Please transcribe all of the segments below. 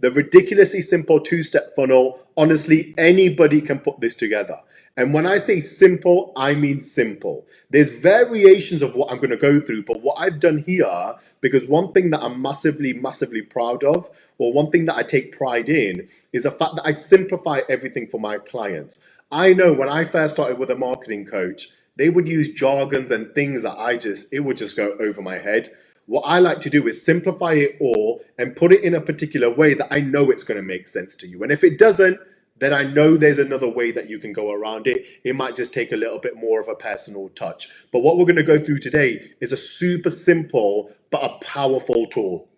The ridiculously simple two-step funnel, honestly, anybody can put this together. And when I say simple, I mean simple. There's variations of what I'm going to go through, but what I've done here, because one thing that I'm massively, massively proud of, or one thing that I take pride in, is the fact that I simplify everything for my clients. I know when I first started with a marketing coach, they would use jargons and things that it would just go over my head. What I like to do is simplify it all and put it in a particular way that I know it's going to make sense to you. And if it doesn't, then I know there's another way that you can go around it. It might just take a little bit more of a personal touch. But what we're going to go through today is a super simple but a powerful tool.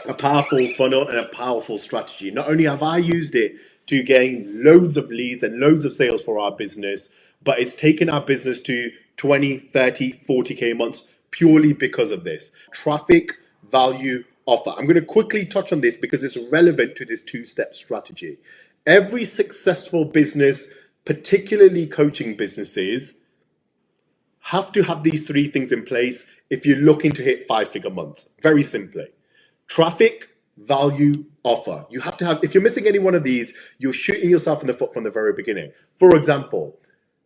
A powerful funnel and a powerful strategy. Not only have I used it to gain loads of leads and loads of sales for our business, but it's taken our business to 20, 30, 40K months purely because of this. Traffic, value, offer. I'm going to quickly touch on this because it's relevant to this two-step strategy. Every successful business, particularly coaching businesses, have to have these three things in place if you're looking to hit 5-figure months. Very simply. Traffic, value, offer. You have to have, if you're missing any one of these, you're shooting yourself in the foot from the very beginning. For example,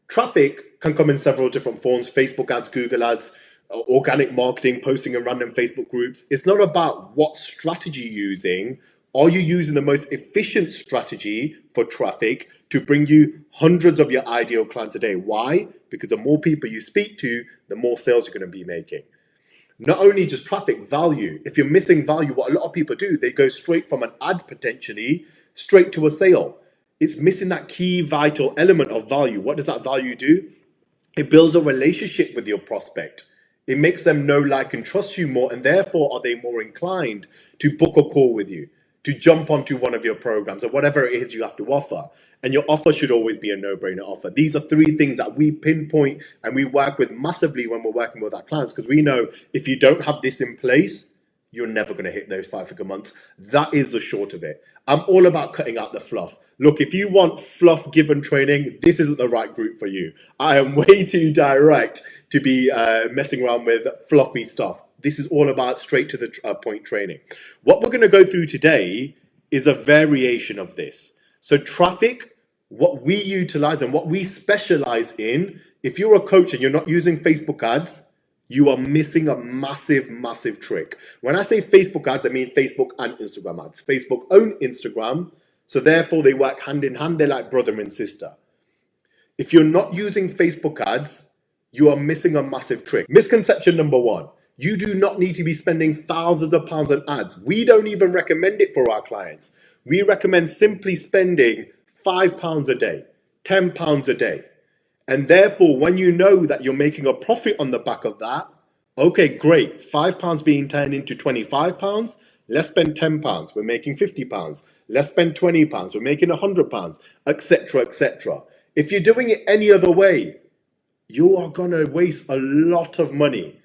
traffic can come in several different forms: Facebook ads, Google ads, organic marketing, posting in random Facebook groups. It's not about what strategy you're using. Are you using the most efficient strategy for traffic to bring you hundreds of your ideal clients a day? Why? Because the more people you speak to, the more sales you're going to be making. Not only just traffic, value. If you're missing value, what a lot of people do, they go straight from an ad potentially straight to a sale. It's missing that key vital element of value. What does that value do? It builds a relationship with your prospect. It makes them know, like, and trust you more, and therefore are they more inclined to book a call with you, to jump onto one of your programs or whatever it is you have to offer. And your offer should always be a no-brainer offer. These are three things that we pinpoint and we work with massively when we're working with our clients, because we know if you don't have this in place, you're never going to hit those 5-figure months. That is the short of it. I'm all about cutting out the fluff. Look, if you want fluff given training, this isn't the right group for you. I am way too direct to be messing around with fluffy stuff. This is all about straight to the point training. What we're going to go through today is a variation of this. So traffic, what we utilize and what we specialize in, if you're a coach and you're not using Facebook ads, you are missing a massive, massive trick. When I say Facebook ads, I mean Facebook and Instagram ads. Facebook own Instagram, so therefore they work hand in hand. They're like brother and sister. If you're not using Facebook ads, you are missing a massive trick. Misconception number one. You do not need to be spending thousands of pounds on ads. We don't even recommend it for our clients. We recommend simply spending £5 a day, £10 a day. And therefore, when you know that you're making a profit on the back of that, okay, great. £5 being turned into £25. Let's spend £10. We're making £50. Let's spend £20. We're making £100, etc., etc. If you're doing it any other way, you are going to waste a lot of money.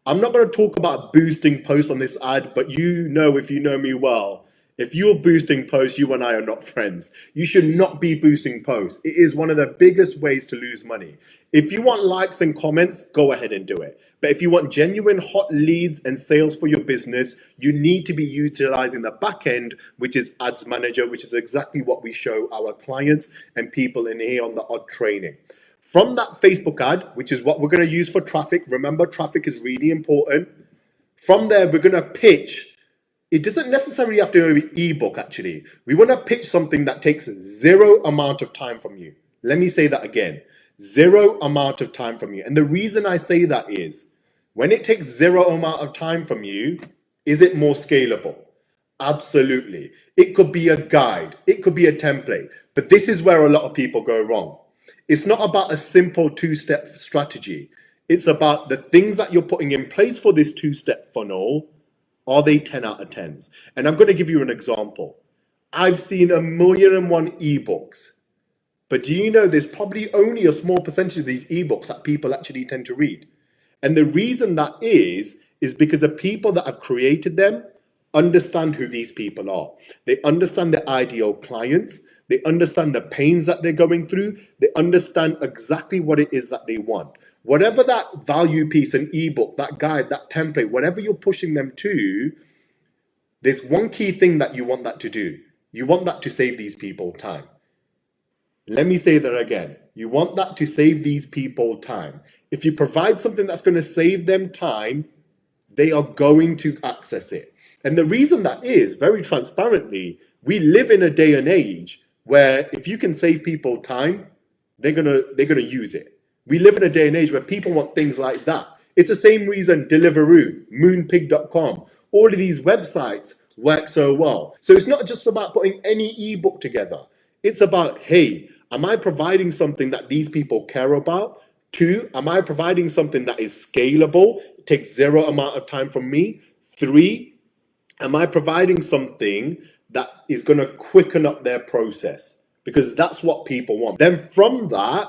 I'm not going to talk about boosting posts on this ad, but you know, if you know me well, if you're boosting posts, you and I are not friends. You should not be boosting posts. It is one of the biggest ways to lose money. If you want likes and comments, go ahead and do it. But if you want genuine hot leads and sales for your business, you need to be utilizing the back end, which is Ads Manager, which is exactly what we show our clients and people in here on the odd training. From that Facebook ad, which is what we're going to use for traffic. Remember, traffic is really important. From there, we're going to pitch. It doesn't necessarily have to be ebook, actually. We want to pitch something that takes zero amount of time from you. Let me say that again. Zero amount of time from you. And the reason I say that is, when it takes zero amount of time from you, is it more scalable? Absolutely. It could be a guide. It could be a template. But this is where a lot of people go wrong. It's not about a simple two-step strategy. It's about the things that you're putting in place for this two-step funnel. Are they 10 out of 10s? And I'm going to give you an example. I've seen 1,000,001 ebooks. But do you know there's probably only a small percentage of these ebooks that people actually tend to read? And the reason that is because the people that have created them understand who these people are. They understand their ideal clients. They understand the pains that they're going through. They understand exactly what it is that they want. Whatever that value piece, an ebook, that guide, that template, whatever you're pushing them to, There's one key thing that you want that to do. You want that to save these people time. Let me say that again. You want that to save these people time. If you provide something that's going to save them time, they are going to access it. And the reason that is, very transparently, we live in a day and age where if you can save people time, they're gonna use it. We live in a day and age where people want things like that. It's the same reason Deliveroo, moonpig.com, all of these websites work so well. So it's not just about putting any ebook together. It's about, hey, am I providing something that these people care about? Two, am I providing something that is scalable? It takes zero amount of time from me. Three, am I providing something that is going to quicken up their process? Because that's what people want. Then from that,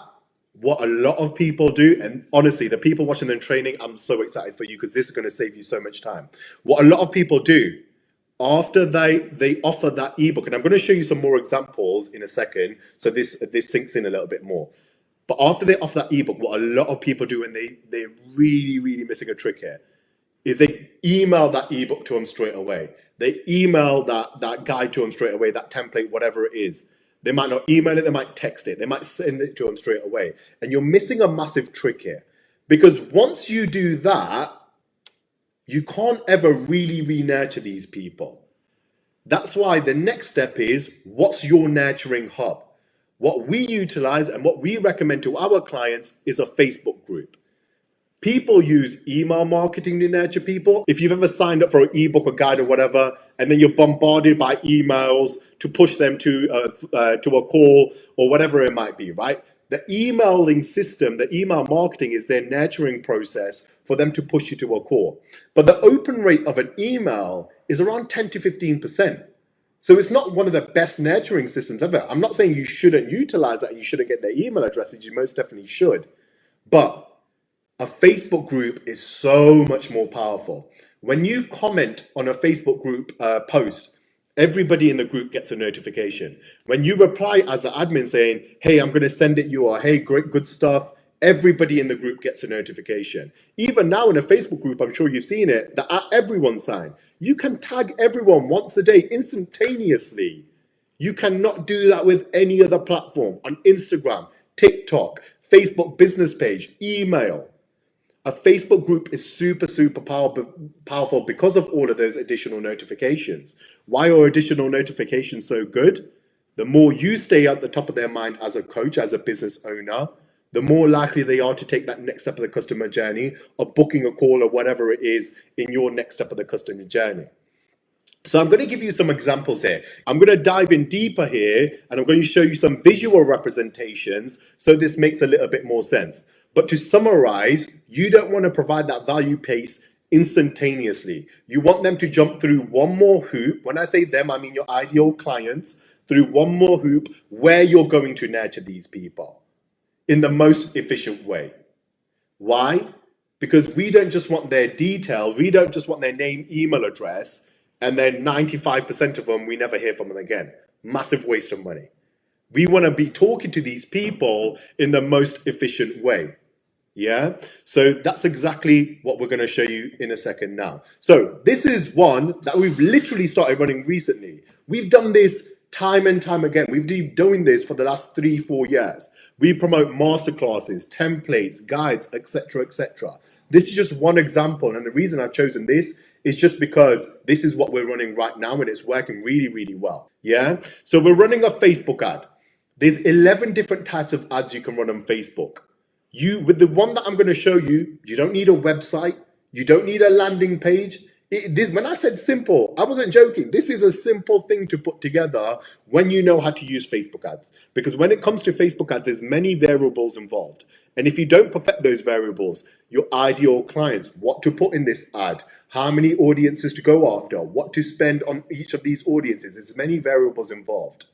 what a lot of people do, and honestly, the people watching the training, I'm so excited for you because this is going to save you so much time. What a lot of people do after they offer that ebook, and I'm going to show you some more examples in a second, so this sinks in a little bit more. But after they offer that ebook, what a lot of people do, and they're really missing a trick here, is they email that ebook to them straight away. They email that guide to them straight away, that template, whatever it is. They might not email it, they might text it, they might send it to them straight away. And you're missing a massive trick here. Because once you do that, you can't ever really re-nurture these people. That's why the next step is, what's your nurturing hub? What we utilize and what we recommend to our clients is a Facebook group. People use email marketing to nurture people. If you've ever signed up for an ebook or guide or whatever, and then you're bombarded by emails to push them to a call or whatever it might be, right? The emailing system, the email marketing is their nurturing process for them to push you to a call. But the open rate of an email is around 10 to 15%. So it's not one of the best nurturing systems ever. I'm not saying you shouldn't utilize that and you shouldn't get their email addresses. You most definitely should. But a Facebook group is so much more powerful. When you comment on a Facebook group post, everybody in the group gets a notification. When you reply as an admin saying, hey, I'm going to send it you, or hey, great, good stuff, everybody in the group gets a notification. Even now in a Facebook group, I'm sure you've seen it, the @everyone sign. You can tag everyone once a day instantaneously. You cannot do that with any other platform. On Instagram, TikTok, Facebook business page, email. A Facebook group is super powerful because of all of those additional notifications. Why are additional notifications so good? The more you stay at the top of their mind as a coach, as a business owner, the more likely they are to take that next step of the customer journey of booking a call or whatever it is in your next step of the customer journey. So I'm going to give you some examples here. I'm going to dive in deeper here and I'm going to show you some visual representations so this makes a little bit more sense. But to summarize, you don't want to provide that value pace instantaneously. You want them to jump through one more hoop. When I say them, I mean your ideal clients, through one more hoop where you're going to nurture these people in the most efficient way. Why? Because we don't just want their details, we don't just want their name, email address, and then 95% of them, we never hear from them again. Massive waste of money. We want to be talking to these people in the most efficient way. Yeah, so that's exactly what we're going to show you in a second now. So this is one that we've literally started running recently. We've done this time and time again. We've been doing this for the last 3-4 years. We promote masterclasses, templates, guides, etc., etc. This is just one example, and the reason I've chosen this is just because this is what we're running right now and it's working really well. Yeah, so we're running a Facebook ad. There's 11 different types of ads you can run on Facebook. With the one that I'm going to show you, you don't need a website. You don't need a landing page. When I said simple, I wasn't joking. This is a simple thing to put together when you know how to use Facebook ads. Because when it comes to Facebook ads, there's many variables involved. And if you don't perfect those variables, your ideal clients, what to put in this ad, how many audiences to go after, what to spend on each of these audiences, there's many variables involved.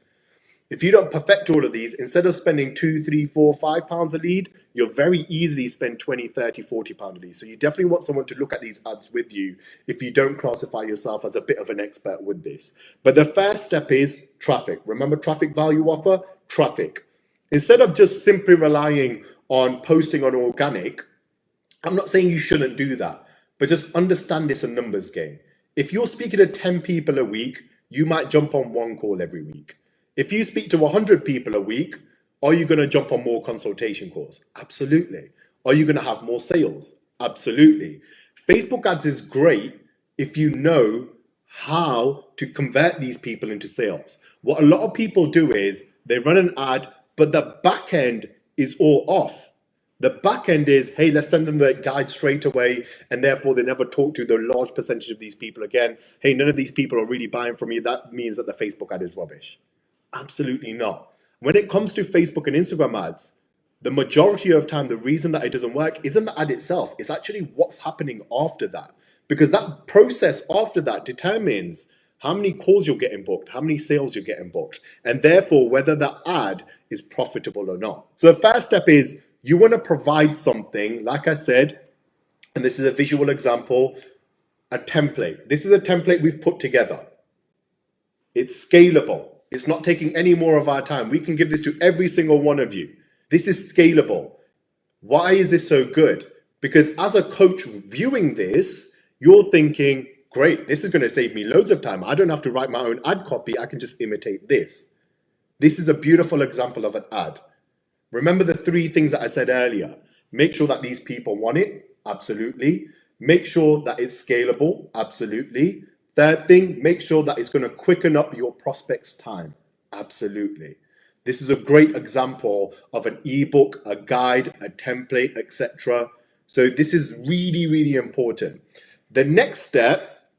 If you don't perfect all of these, instead of spending 2, 3, 4, 5 pounds a lead, you'll very easily spend 20, 30, 40 pounds a lead. So you definitely want someone to look at these ads with you if you don't classify yourself as a bit of an expert with this. But the first step is traffic. Remember traffic value offer? Traffic. Instead of just simply relying on posting on organic, I'm not saying you shouldn't do that, but just understand it's a numbers game. If you're speaking to 10 people a week, you might jump on one call every week. If you speak to 100 people a week, are you going to jump on more consultation calls? Absolutely. Are you going to have more sales? Absolutely. Facebook ads is great if you know how to convert these people into sales. What a lot of people do is they run an ad, but the back end is all off. The back end is, hey, let's send them the guide straight away, and therefore they never talk to the large percentage of these people again. Hey, none of these people are really buying from you. That means that the Facebook ad is rubbish. Absolutely not. When it comes to Facebook and Instagram ads, the majority of time, the reason that it doesn't work isn't the ad itself. It's actually what's happening after that. Because that process after that determines how many calls you're getting booked, how many sales you're getting booked, and therefore whether the ad is profitable or not. So the first step is you want to provide something, like I said, and this is a visual example, a template. This is a template we've put together. It's scalable. It's not taking any more of our time. We can give this to every single one of you. This is scalable. Why is this so good? Because as a coach viewing this, you're thinking, great, this is going to save me loads of time. I don't have to write my own ad copy. I can just imitate this. This is a beautiful example of an ad. Remember the three things that I said earlier. Make sure that these people want it. Absolutely. Make sure that it's scalable. Absolutely. Third thing, make sure that it's going to quicken up your prospect's time. Absolutely. This is a great example of an ebook, a guide, a template, etc. So this is really, really important. The next step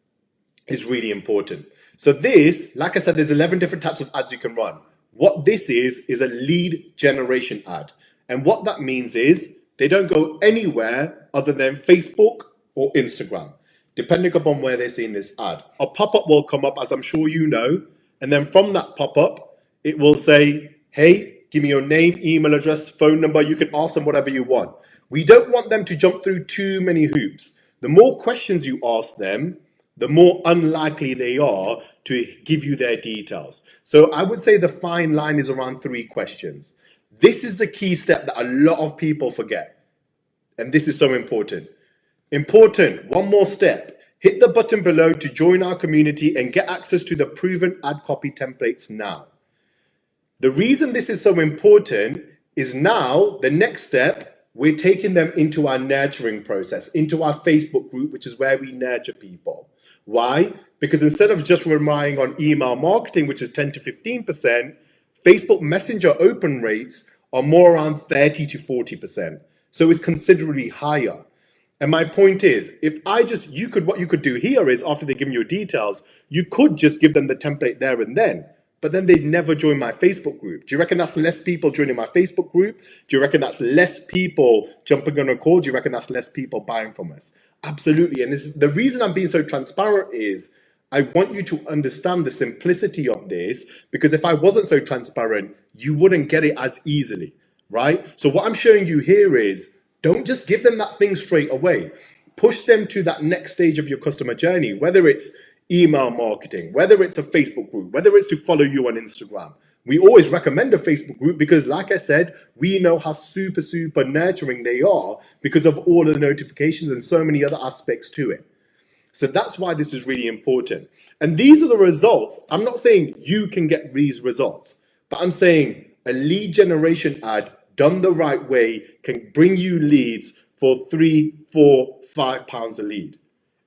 is really important. So this, like I said, there's 11 different types of ads you can run. What this is a lead generation ad. And what that means is they don't go anywhere other than Facebook or Instagram, depending upon where they're seeing this ad. A pop-up will come up, as I'm sure you know, and then from that pop-up, it will say, hey, give me your name, email address, phone number. You can ask them whatever you want. We don't want them to jump through too many hoops. The more questions you ask them, the more unlikely they are to give you their details. So I would say the fine line is around 3 questions. This is the key step that a lot of people forget. And this is so important. Important, one more step. Hit the button below to join our community and get access to the proven ad copy templates now. The reason this is so important is now the next step, we're taking them into our nurturing process, into our Facebook group, which is where we nurture people. Why? Because instead of just relying on email marketing, which is 10 to 15%, Facebook Messenger open rates are more around 30 to 40%. So it's considerably higher. And my point is, what you could do here is after they've given you details, you could just give them the template there and then. But then they'd never join my Facebook group. Do you reckon that's less people joining my Facebook group? Do you reckon that's less people jumping on a call? Do you reckon that's less people buying from us? Absolutely. And this is the reason I'm being so transparent is I want you to understand the simplicity of this, because if I wasn't so transparent, you wouldn't get it as easily, right? So what I'm showing you here is don't just give them that thing straight away. Push them to that next stage of your customer journey, whether it's email marketing, whether it's a Facebook group, whether it's to follow you on Instagram. We always recommend a Facebook group because, like I said, we know how super, super nurturing they are because of all of the notifications and so many other aspects to it. So that's why this is really important. And these are the results. I'm not saying you can get these results, but I'm saying a lead generation ad done the right way can bring you leads for £3, £4, £5 a lead.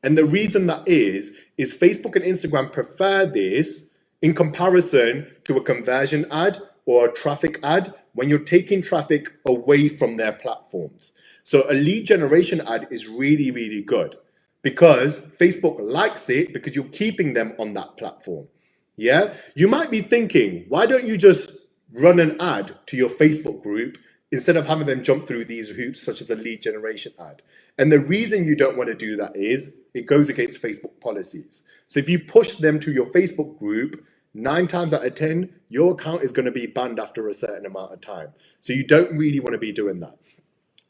And the reason that is Facebook and Instagram prefer this in comparison to a conversion ad or a traffic ad when you're taking traffic away from their platforms. So a lead generation ad is really, really good because Facebook likes it because you're keeping them on that platform. Yeah, you might be thinking, why don't you just run an ad to your Facebook group instead of having them jump through these hoops such as a lead generation ad? And the reason you don't want to do that is it goes against Facebook policies. So if you push them to your Facebook group, 9 times out of 10, your account is going to be banned after a certain amount of time. So you don't really want to be doing that.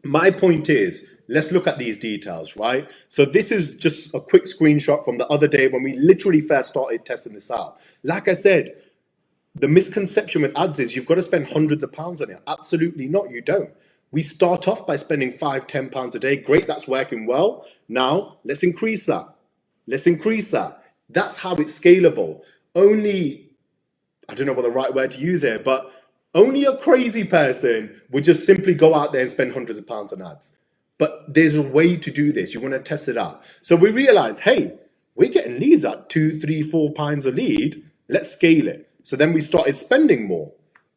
My point is, let's look at these details, right? So this is just a quick screenshot from the other day when we literally first started testing this out. Like I said, the misconception with ads is you've got to spend hundreds of pounds on it. Absolutely not, you don't. We start off by spending £5, £10 a day. Great, that's working well. Now, let's increase that. Let's increase that. That's how it's scalable. Only, I don't know what the right word to use here, but only a crazy person would just simply go out there and spend hundreds of pounds on ads. But there's a way to do this. You want to test it out. So we realize, hey, we're getting leads at £2, £3, £4 a lead. Let's scale it. So then we started spending more,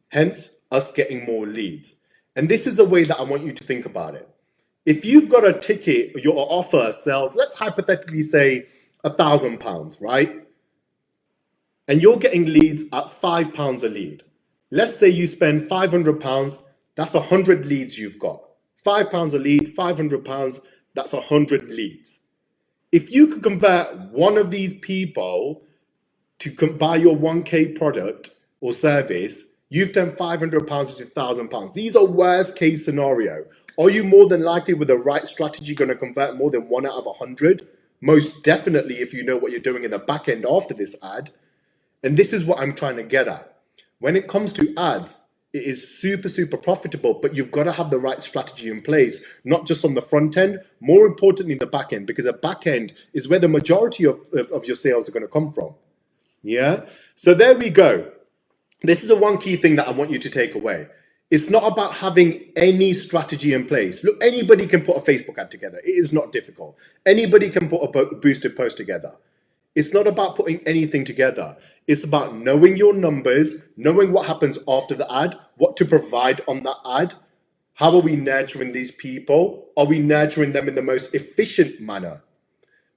hence us getting more leads. And this is a way that I want you to think about it. If you've got a ticket, your offer sells, let's hypothetically say £1,000, right? And you're getting leads at £5 a lead. Let's say you spend £500, that's 100 leads you've got. £5 a lead, £500, that's 100 leads. If you could convert one of these people to buy your 1K product or service, you've done £500 to £1,000. These are worst case scenario. Are you more than likely with the right strategy going to convert more than 1 out of 100? Most definitely if you know what you're doing in the back end after this ad. And this is what I'm trying to get at. When it comes to ads, it is super, super profitable, but you've got to have the right strategy in place, not just on the front end, more importantly, the back end, because the back end is where the majority of your sales are going to come from. Yeah. So there we go. This is the one key thing that I want you to take away. It's not about having any strategy in place. Look, anybody can put a Facebook ad together. It is not difficult. Anybody can put a boosted post together. It's not about putting anything together. It's about knowing your numbers, knowing what happens after the ad, what to provide on that ad. How are we nurturing these people? Are we nurturing them in the most efficient manner?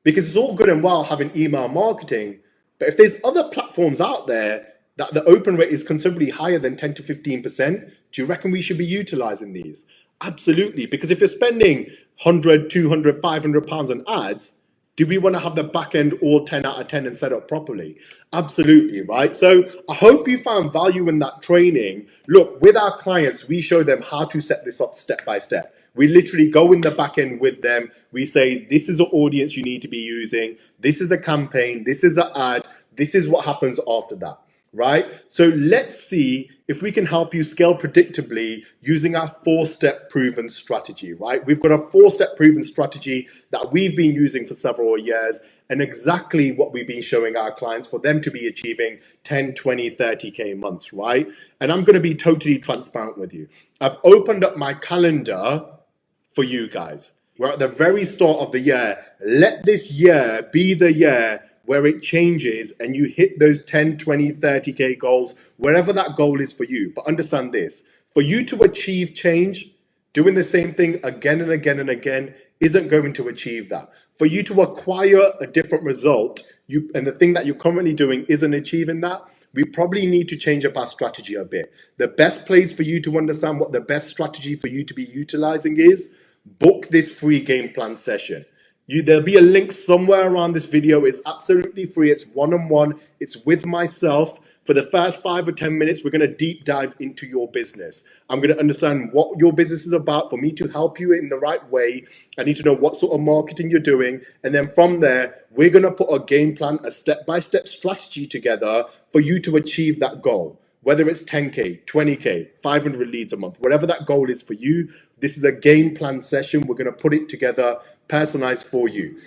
Because it's all good and well having email marketing, but if there's other platforms out there that the open rate is considerably higher than 10 to 15%, do you reckon we should be utilizing these? Absolutely, because if you're spending 100, 200, 500 pounds on ads, do we want to have the back end all 10 out of 10 and set up properly? Absolutely, right? So I hope you found value in that training. Look, with our clients, we show them how to set this up step by step. We literally go in the back end with them. We say, this is the audience you need to be using. This is a campaign. This is an ad. This is what happens after that, right? So let's see if we can help you scale predictably using our 4-step proven strategy, right? We've got a 4-step proven strategy that we've been using for several years and exactly what we've been showing our clients for them to be achieving 10, 20, 30K months, right? And I'm going to be totally transparent with you. I've opened up my calendar for you guys. We're at the very start of the year. Let this year be the year where it changes and you hit those 10, 20, 30K goals, wherever that goal is for you. But understand this, for you to achieve change, doing the same thing again and again and again isn't going to achieve that. For you to acquire a different result, and the thing that you're currently doing isn't achieving that, we probably need to change up our strategy a bit. The best place for you to understand what the best strategy for you to be utilizing is, book this free game plan session. There'll be a link somewhere around this video. It's absolutely free. It's one-on-one. It's with myself. For the first 5 or 10 minutes, we're going to deep dive into your business. I'm going to understand what your business is about for me to help you in the right way. I need to know what sort of marketing you're doing. And then from there, we're going to put a game plan, a step-by-step strategy together for you to achieve that goal. Whether it's 10K, 20K, 500 leads a month, whatever that goal is for you, this is a game plan session. We're going to put it together, personalized for you.